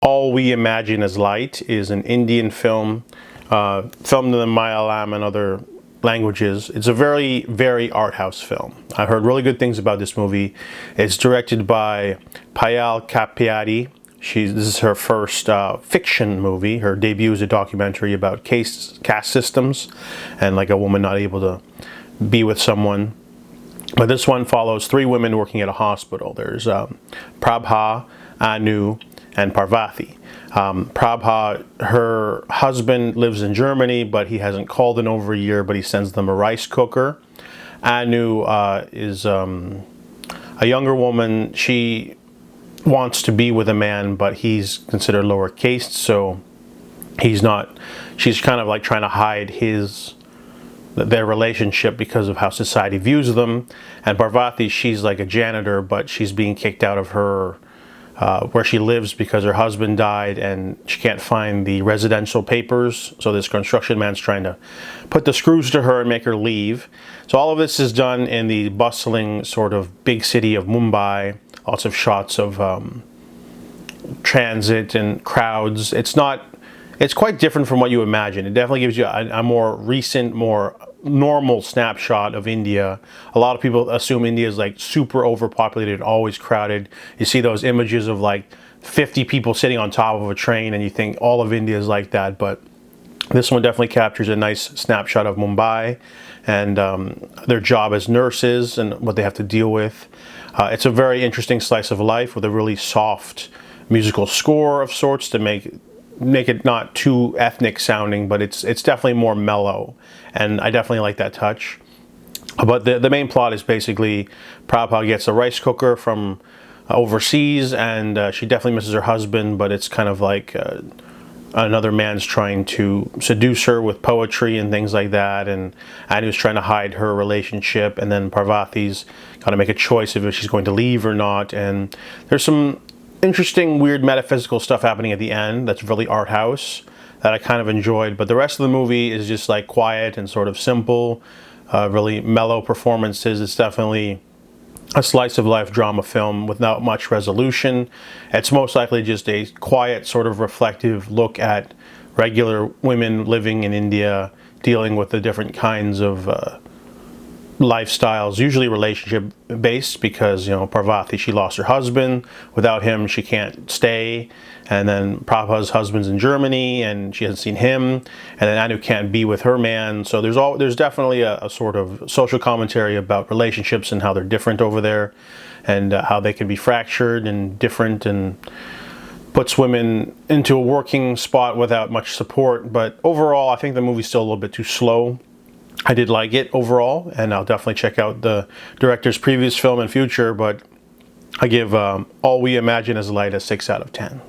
All We Imagine As Light is an Indian film, filmed in the Malayalam and other languages. It's a very, very art house film. I heard really good things about this movie. It's directed by Payal Kapiati. This is her first fiction movie. Her debut is a documentary about caste systems and like a woman not able to be with someone. But this one follows three women working at a hospital. There's Prabha, Anu, and Parvathy. Prabha, her husband lives in Germany, but he hasn't called in over a year, but he sends them a rice cooker. Anu is a younger woman. She wants to be with a man, but he's considered lower caste, so he's not. She's kind of like trying to hide their relationship because of how society views them. And Parvathy, she's like a janitor, but she's being kicked out of her where she lives because her husband died and she can't find the residential papers. So this construction man's trying to put the screws to her and make her leave. So all of this is done in the bustling sort of big city of Mumbai. Lots of shots of transit and crowds. It's quite different from what you imagine. It definitely gives you a more recent, more normal snapshot of India. A lot of people assume India is like super overpopulated, always crowded. You see those images of like 50 people sitting on top of a train and you think all of India is like that, but this one definitely captures a nice snapshot of Mumbai and their job as nurses and what they have to deal with. It's a very interesting slice of life with a really soft musical score of sorts to make it not too ethnic sounding, but it's definitely more mellow, and I definitely like that touch. But the main plot is basically Prabha gets a rice cooker from overseas, and she definitely misses her husband, but it's kind of like another man's trying to seduce her with poetry and things like that, and Anu's trying to hide her relationship, and then Parvathy's got to make a choice if she's going to leave or not. And there's some interesting, weird metaphysical stuff happening at the end that's really art house that I kind of enjoyed, but the rest of the movie is just like quiet and sort of simple, really mellow performances. It's definitely a slice of life drama film without much resolution. It's most likely just a quiet, sort of reflective look at regular women living in India, dealing with the different kinds of lifestyles, usually relationship based, because Parvathy, she lost her husband. Without him she can't stay, and then Prabha's husband's in Germany and she hasn't seen him, and then Anu can't be with her man. So there's definitely a sort of social commentary about relationships and how they're different over there, and how they can be fractured and different, and puts women into a working spot without much support. But overall I think the movie's still a little bit too slow. I did like it overall, and I'll definitely check out the director's previous film in future, but I give All We Imagine As Light a 6 out of 10.